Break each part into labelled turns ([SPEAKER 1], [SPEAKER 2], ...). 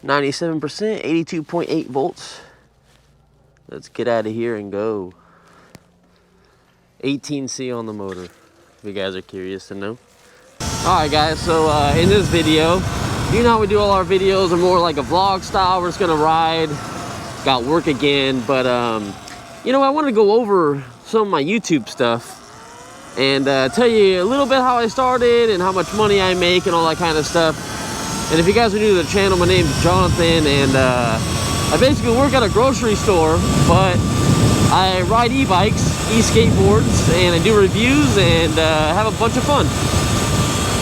[SPEAKER 1] 97%, 82.8 volts. Let's get out of here and go. 18C on the motor, if you guys are curious to know. Alright guys, so in this video, you know how we do all our videos are more like a vlog style. We're just gonna ride, got work again, but you know, I wanted to go over some of my YouTube stuff and tell you a little bit how I started and how much money I make and all that kind of stuff. And if you guys are new to the channel, my name's Jonathan, and I basically work at a grocery store, but I ride e-bikes, e-skateboards, and I do reviews and have a bunch of fun.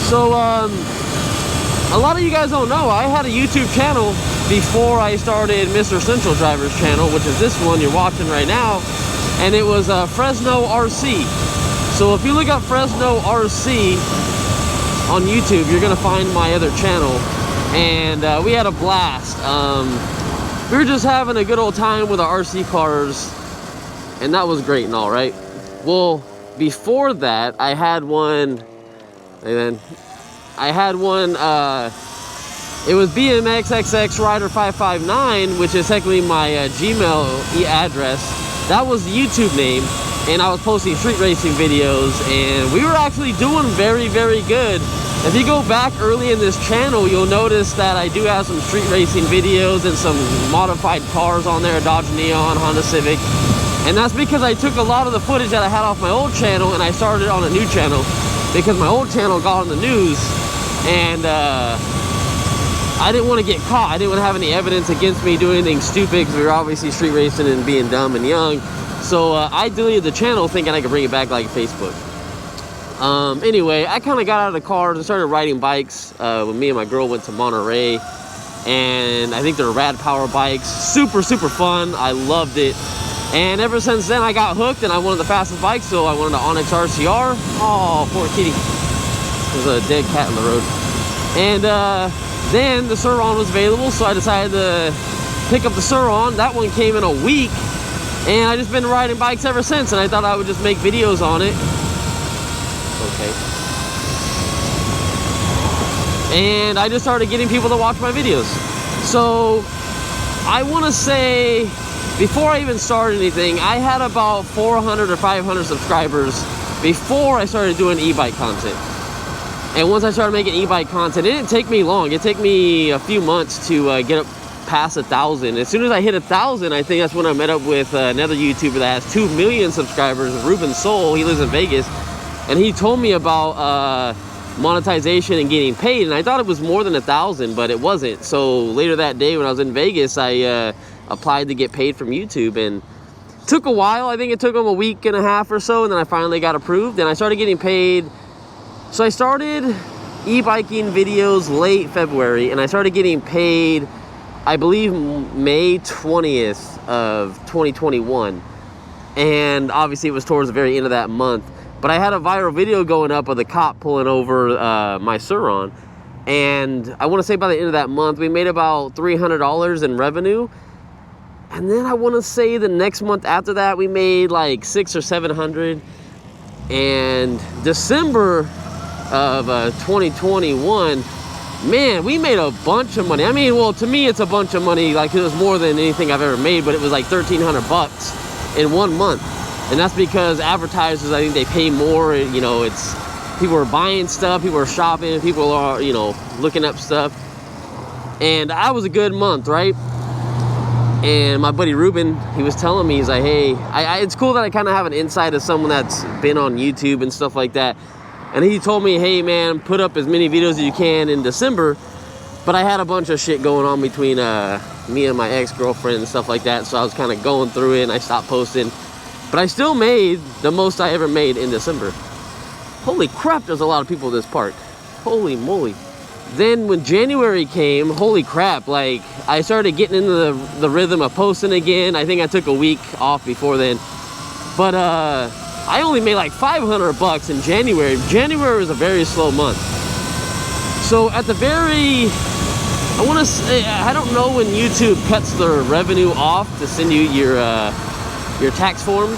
[SPEAKER 1] So a lot of you guys don't know, I had a YouTube channel before I started MrCentralDriver's channel, which is this one you're watching right now, and it was Fresno RC. So if you look up Fresno RC on YouTube, you're gonna find my other channel, and we had a blast. We were just having a good old time with our RC cars, and that was great and all, right? Well, before that, I had one, and then I had one, it was BMX XX Rider 559, which is technically my Gmail address. That was the YouTube name, and I was posting street racing videos, and we were actually doing very, very good. If you go back early in this channel, you'll notice that I do have some street racing videos and some modified cars on there, Dodge Neon, Honda Civic. And that's because I took a lot of the footage that I had off my old channel and I started on a new channel because my old channel got on the news, and I didn't want to get caught. I didn't want to have any evidence against me doing anything stupid because we were obviously street racing and being dumb and young. So I deleted the channel thinking I could bring it back like Facebook. Anyway, I kind of got out of the cars and started riding bikes when me and my girl went to Monterey, and I think they're rad power bikes. Super, super fun. I loved it. And ever since then, I got hooked and I wanted the fastest bike, so I wanted an Onyx RCR. Oh, poor kitty. There's a dead cat in the road. And then the Sur-Ron was available, so I decided to pick up the Sur-Ron. That one came in a week, and I just been riding bikes ever since, and I thought I would just make videos on it. Okay. And I just started getting people to watch my videos. So I want to say, before I even started anything, I had about 400 or 500 subscribers before I started doing e-bike content. And once I started making e-bike content, it didn't take me long. It took me a few months to get up past 1,000. As soon as I hit 1,000, I think that's when I met up with another YouTuber that has 2 million subscribers, Ruben Soul. He lives in Vegas. And he told me about monetization and getting paid, and I thought it was more than 1,000, but it wasn't. So later that day when I was in Vegas, I applied to get paid from YouTube, and it took a while. I think it took them a week and a half or so, and then I finally got approved, and I started getting paid. So I started e-biking videos late February, and I started getting paid, I believe, May 20th of 2021, and obviously it was towards the very end of that month. But I had a viral video going up of the cop pulling over my Sur-Ron, and I want to say by the end of that month we made about $300 in revenue. And then I want to say the next month after that we made like $600 or $700. And December of 2021, man, we made a bunch of money. I mean, well, to me it's a bunch of money, like it was more than anything I've ever made, but it was like $1,300 in 1 month. And that's because advertisers, I think they pay more. You know, it's people are buying stuff, people are shopping, people are, you know, looking up stuff. And I was a good month, right? And my buddy Ruben, he was telling me, he's like, hey, it's cool that I kind of have an insight of someone that's been on YouTube and stuff like that. And he told me, hey man, put up as many videos as you can in December. But I had a bunch of shit going on between me and my ex-girlfriend and stuff like that. So I was kind of going through it and I stopped posting. But I still made the most I ever made in December. Holy crap, there's a lot of people at this park. Holy moly. Then when January came, holy crap, like I started getting into the rhythm of posting again. I think I took a week off before then. But I only made like $500 in January. January was a very slow month. So at the very, I want to say, I don't know when YouTube cuts their revenue off to send you your tax forms,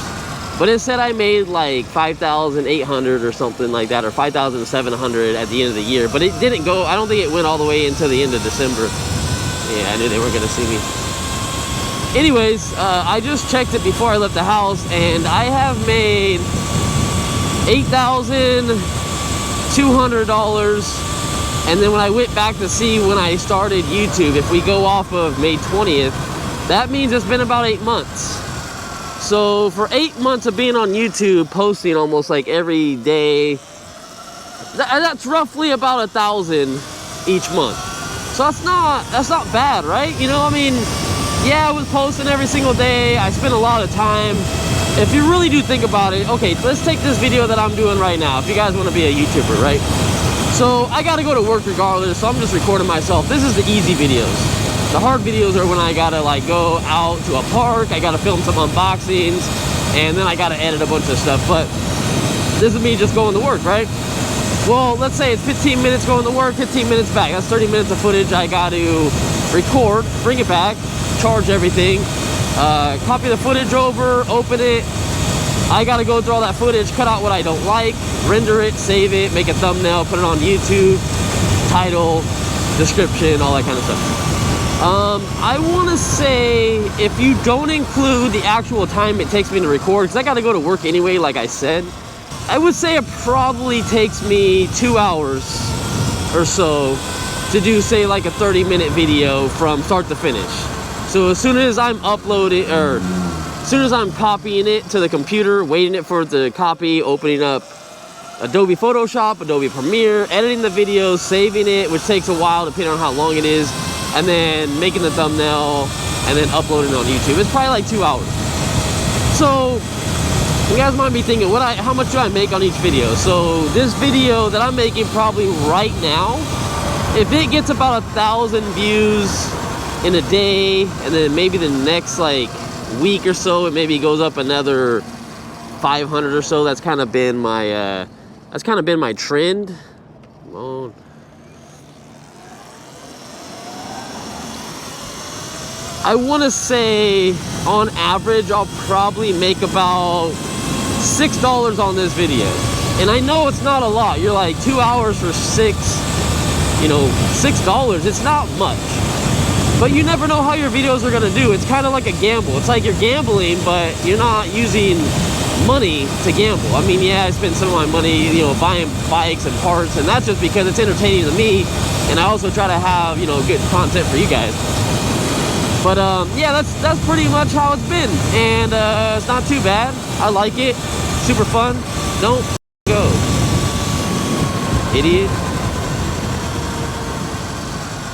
[SPEAKER 1] but it said I made like 5,800 or something like that, or 5,700 at the end of the year. But it didn't go, I don't think it went all the way until the end of December. Yeah, I knew they weren't gonna see me. Anyways, I just checked it before I left the house, and I have made $8,200. And then when I went back to see when I started YouTube, if we go off of May 20th, that means it's been about 8 months. So for 8 months of being on YouTube, posting almost like every day, that's roughly about 1,000 each month. So that's not bad, right? You know, I mean, yeah, I was posting every single day. I spent a lot of time. If you really do think about it, okay, let's take this video that I'm doing right now. If you guys want to be a YouTuber, right? So I got to go to work regardless, so I'm just recording myself. This is the easy videos. The hard videos are when I got to like go out to a park, I got to film some unboxings, and then I got to edit a bunch of stuff. But this is me just going to work, right? Well, let's say it's 15 minutes going to work, 15 minutes back. That's 30 minutes of footage I got to record, bring it back, charge everything, copy the footage over, open it. I gotta go through all that footage, cut out what I don't like, render it, save it, make a thumbnail, put it on YouTube, title, description, all that kind of stuff. I want to say if you don't include the actual time it takes me to record, because I gotta go to work anyway, like I said, I would say it probably takes me 2 hours or so to do, say, like a 30-minute video from start to finish. So as soon as I'm uploading, or as soon as I'm copying it to the computer, waiting it for it to copy, opening up Adobe Photoshop, Adobe Premiere, editing the video, saving it, which takes a while depending on how long it is, and then making the thumbnail, and then uploading it on YouTube. It's probably like 2 hours. So you guys might be thinking, how much do I make on each video? So this video that I'm making probably right now, if it gets about 1,000 views in a day, and then maybe the next like week or so it maybe goes up another 500 or so. That's kind of been my trend. Come on. I want to say on average I'll probably make about $6 on this video, and I know it's not a lot. You're like, 2 hours for $6, you know, $6, it's not much. But you never know how your videos are gonna do. It's kind of like a gamble. It's like you're gambling, but you're not using money to gamble. I mean, yeah, I spend some of my money, you know, buying bikes and parts, and that's just because it's entertaining to me, and I also try to have, you know, good content for you guys. But yeah, that's pretty much how it's been, and it's not too bad. I like it. Super fun. Don't go, idiot.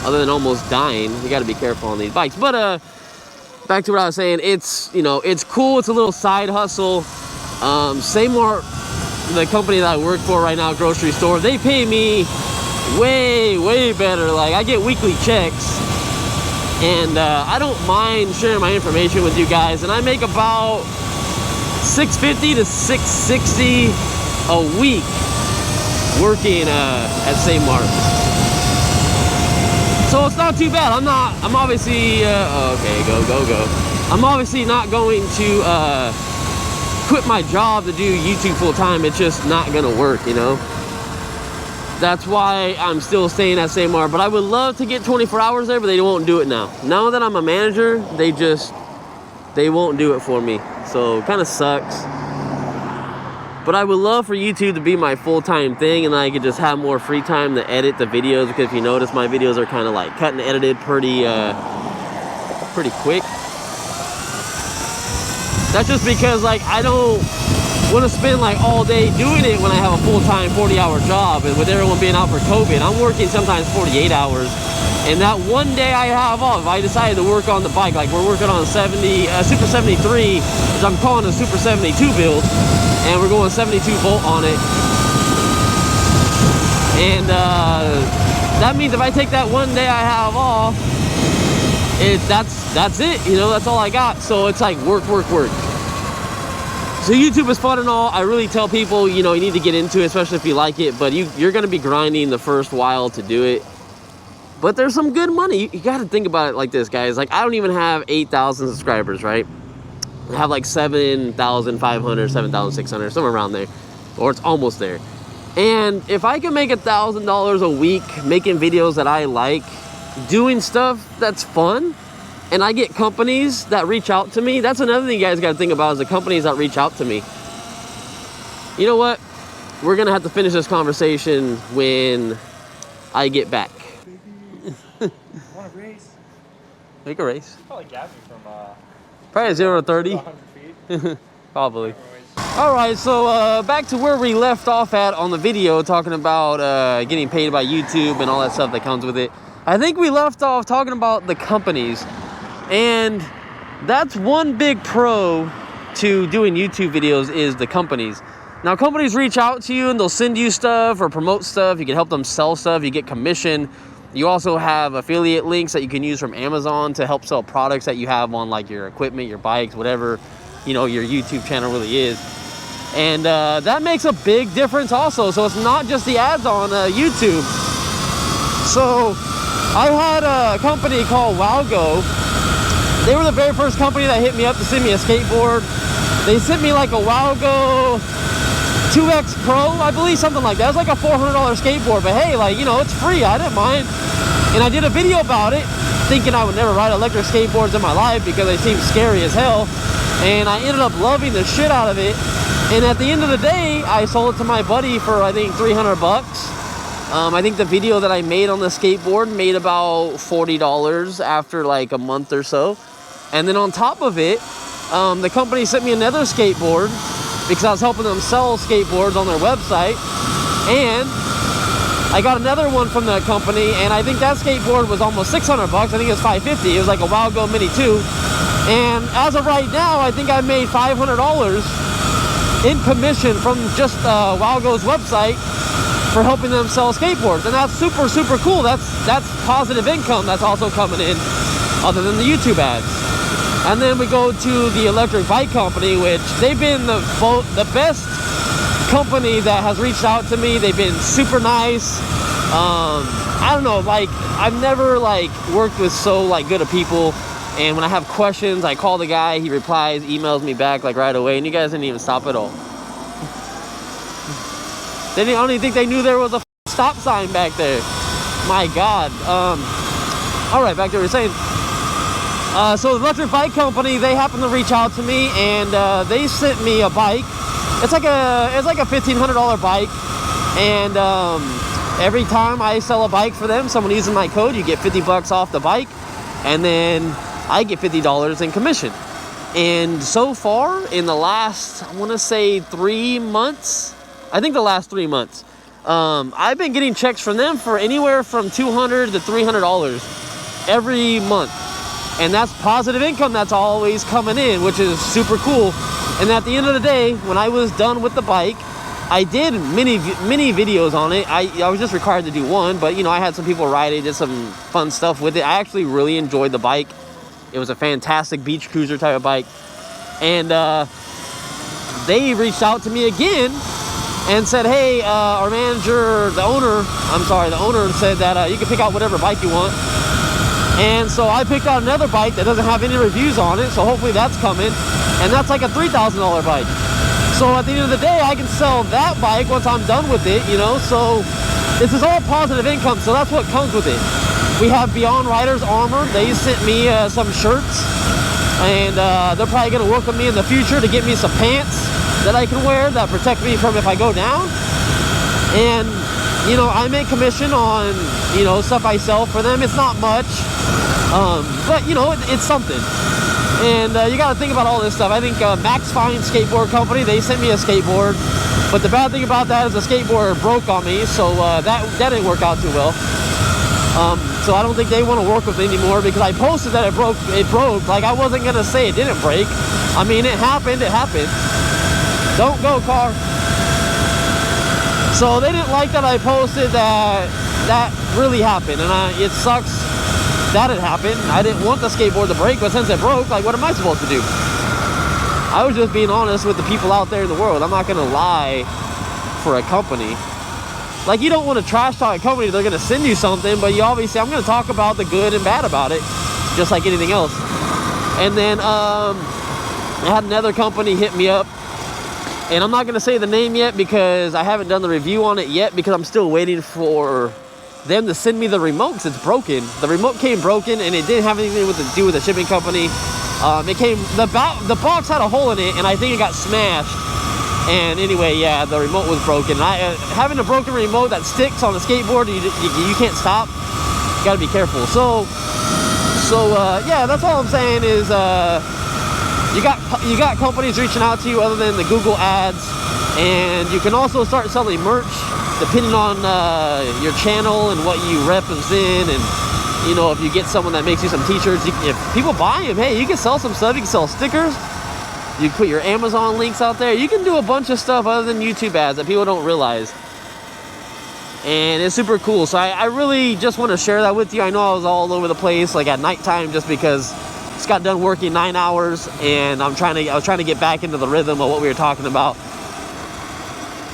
[SPEAKER 1] Other than almost dying, you got to be careful on these bikes. But back to what I was saying, it's, you know, it's cool. It's a little side hustle. Seymour, the company that I work for right now, grocery store, they pay me way better. Like, I get weekly checks, and I don't mind sharing my information with you guys. And I make about $650 to $660 a week working at Seymour. So it's not too bad. I'm obviously, okay, go. I'm obviously not going to quit my job to do YouTube full time. It's just not gonna work, you know? That's why I'm still staying at Seymour. But I would love to get 24 hours there, but they won't do it now. Now that I'm a manager, they won't do it for me. So it kind of sucks. But I would love for YouTube to be my full-time thing, and I could just have more free time to edit the videos, because if you notice, my videos are kind of like cut and edited pretty quick. That's just because, like, I don't want to spend like all day doing it when I have a full-time 40-hour job, and with everyone being out for COVID, I'm working sometimes 48 hours. And that one day I have off, I decided to work on the bike. Like, we're working on Super 73, which I'm calling a Super 72 build, and we're going 72 volt on it. And that means if I take that one day I have off, that's it, you know, that's all I got. So it's like work. So YouTube is fun and all. I really tell people, you know, you need to get into it, especially if you like it, but you're gonna be grinding the first while to do it. But there's some good money. You got to think about it like this, guys. Like, I don't even have 8,000 subscribers, right? I have like 7,500, 7,600, somewhere around there, or it's almost there. And if I can make $1,000 a week making videos that I like, doing stuff that's fun, and I get companies that reach out to me. That's another thing you guys got to think about, is the companies that reach out to me. You know what? We're gonna have to finish this conversation when I get back.
[SPEAKER 2] Want a race?
[SPEAKER 1] Make a race.
[SPEAKER 2] Probably got me from
[SPEAKER 1] Probably 0 to 30.
[SPEAKER 2] 100 feet.
[SPEAKER 1] Probably. All right, so back to where we left off at on the video, talking about getting paid by YouTube and all that stuff that comes with it. I think we left off talking about the companies, and that's one big pro to doing YouTube videos, is the companies. Now, companies reach out to you and they'll send you stuff or promote stuff. You can help them sell stuff. You get commission. You also have affiliate links that you can use from Amazon to help sell products that you have on, like your equipment, your bikes, whatever, you know, your YouTube channel really is. And that makes a big difference also. So it's not just the ads on YouTube. So I had a company called Wowgo. They were the very first company that hit me up to send me a skateboard. They sent me like a Wowgo 2X Pro, I believe, something like that. It was like a $400 skateboard, but hey, like, you know, it's free. I didn't mind. And I did a video about it, thinking I would never ride electric skateboards in my life because they seem scary as hell. And I ended up loving the shit out of it. And at the end of the day, I sold it to my buddy for, I think, 300 bucks. I think the video that I made on the skateboard made about $40 after like a month or so. And then on top of it, the company sent me another skateboard because I was helping them sell skateboards on their website. And I got another one from the company, and I think that skateboard was almost 600 bucks. I think it was 550. It was like a Wowgo Mini 2. And as of right now, I think I made $500 in commission from just Wowgo's website for helping them sell skateboards. And that's super, super cool. That's positive income that's also coming in, other than the YouTube ads. And then we go to the electric bike company, which they've been the best company that has reached out to me. They've been super nice. I don't know, like, I've never like worked with so like good of people. And when I have questions, I call the guy, he replies, emails me back like right away, and you guys didn't even stop at all. I don't even think they knew there was a stop sign back there. My God. All right, back to what we were saying. So the electric bike company, they happened to reach out to me, and they sent me a bike. It's like a $1,500 bike, and every time I sell a bike for them, someone using my code, you get 50 bucks off the bike, and then I get $50 in commission. And so far, in the last, I want to say 3 months, I think the last 3 months, I've been getting checks from them for anywhere from $200 to $300 every month. And that's positive income that's always coming in, which is super cool. And at the end of the day, when I was done with the bike, I did many videos on it. I was just required to do one, but you know, I had some people ride it, did some fun stuff with it. I actually really enjoyed the bike. It was a fantastic beach cruiser type of bike. And they reached out to me again and said, hey, our manager, the owner said that you can pick out whatever bike you want. And so I picked out another bike that doesn't have any reviews on it, so hopefully that's coming. And that's like a $3,000 bike. So at the end of the day, I can sell that bike once I'm done with it, you know. So this is all positive income, so that's what comes with it. We have Beyond Riders Armor. They sent me some shirts, and they're probably going to work with me in the future to get me some pants that I can wear that protect me from if I go down. And you know, I make commission on, you know, stuff I sell for them. It's not much, but you know, it's something. And you got to think about all this stuff. I think Max Fine Skateboard Company, they sent me a skateboard, but the bad thing about that is the skateboard broke on me, so that didn't work out too well. So I don't think they want to work with me anymore because I posted that it broke. Like, I wasn't gonna say it didn't break. I mean, it happened. Don't go, car. So they didn't like that I posted that really happened, and it sucks that it happened. I didn't want the skateboard to break, but since it broke, like, what am I supposed to do? I was just being honest with the people out there in the world. I'm not gonna lie for a company. Like, you don't want to trash talk a company. They're gonna send you something, but you obviously, I'm gonna talk about the good and bad about it, just like anything else. And then I had another company hit me up. And I'm not going to say the name yet because I haven't done the review on it yet because I'm still waiting for them to send me the remote because it's broken. The remote came broken, and it didn't have anything to do with the shipping company. It came, the box had a hole in it, and I think it got smashed. And anyway, yeah, the remote was broken. Having a broken remote that sticks on a skateboard, you can't stop. You gotta be careful. So yeah, that's all I'm saying is you got companies reaching out to you other than the Google ads, and you can also start selling merch depending on your channel and what you represent. And you know, if you get someone that makes you some t-shirts, if people buy them, hey, you can sell some stuff. You can sell stickers. You can put your Amazon links out there. You can do a bunch of stuff other than YouTube ads that people don't realize. And it's super cool. So I really just want to share that with you. I know I was all over the place like at nighttime just because I just got done working 9 hours, and I was trying to get back into the rhythm of what we were talking about.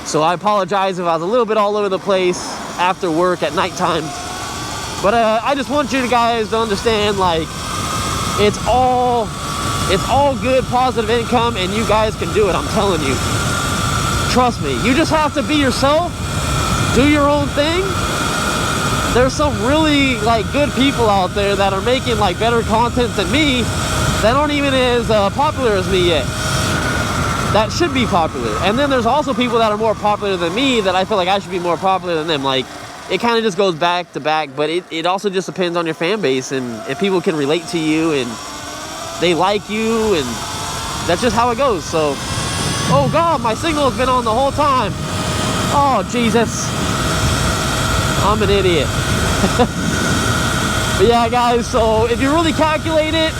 [SPEAKER 1] So I apologize if I was a little bit all over the place after work at nighttime. But I just want you guys to understand, like, it's all good, positive income, and you guys can do it. I'm telling you. Trust me. You just have to be yourself. Do your own thing. There's some really like good people out there that are making like better content than me that aren't even as popular as me yet. That should be popular. And then there's also people that are more popular than me that I feel like I should be more popular than them. Like, it kind of just goes back to back, but it also just depends on your fan base and if people can relate to you and they like you, and that's just how it goes. So, oh God, my signal has been on the whole time. Oh Jesus, I'm an idiot. But yeah, guys, so if you really calculate it,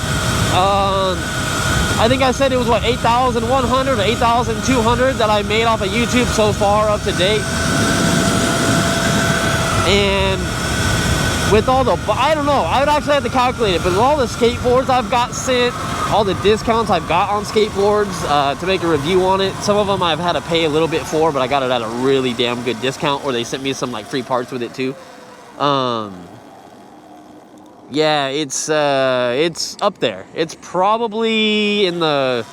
[SPEAKER 1] I think I said it was what, 8,100 or 8,200 that I made off of YouTube so far up to date. And with all the, I don't know, I would actually have to calculate it, but with all the skateboards I've got sent, all the discounts I've got on skateboards to make a review on it, some of them I've had to pay a little bit for, but I got it at a really damn good discount, or they sent me some like free parts with it too. Yeah, it's up there. It's probably in the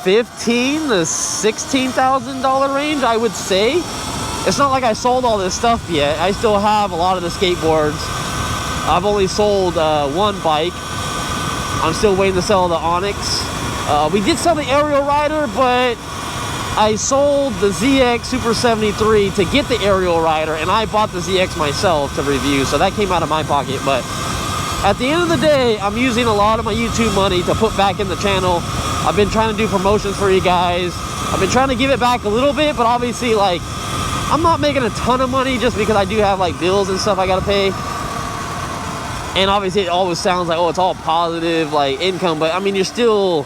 [SPEAKER 1] $15,000 to $16,000 range, I would say. It's not like I sold all this stuff yet. I still have a lot of the skateboards. I've only sold one bike. I'm still waiting to sell the Onyx. We did sell the aerial rider, but I sold the ZX Super 73 to get the aerial rider, and I bought the ZX myself to review, so that came out of my pocket. But at the end of the day, I'm using a lot of my YouTube money to put back in the channel. I've been trying to do promotions for you guys. I've been trying to give it back a little bit, but obviously, like, I'm not making a ton of money just because I do have like bills and stuff I gotta pay. And obviously it always sounds like, oh, it's all positive like income, but I mean, I'm still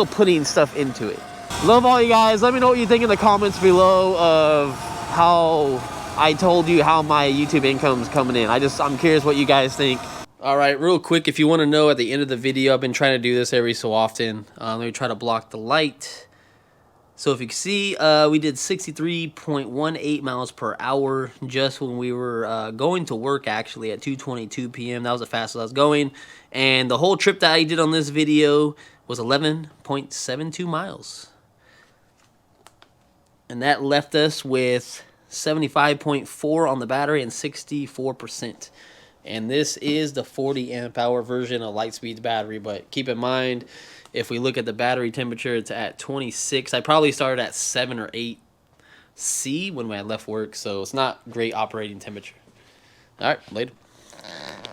[SPEAKER 1] putting stuff into it. Love all you guys. Let me know what you think in the comments below of how I told you how my YouTube income's coming in. I'm curious what you guys think. All right, real quick, if you want to know at the end of the video, I've been trying to do this every so often. Let me try to block the light. So if you can see, we did 63.18 miles per hour just when we were going to work, actually, at 2:22 p.m. That was the fastest I was going. And the whole trip that I did on this video was 11.72 miles. And that left us with 75.4 on the battery and 64%. And this is the 40 amp hour version of Lightspeed's battery, but keep in mind, if we look at the battery temperature, it's at 26. I probably started at 7 or 8 C when I left work, so it's not great operating temperature. All right, later.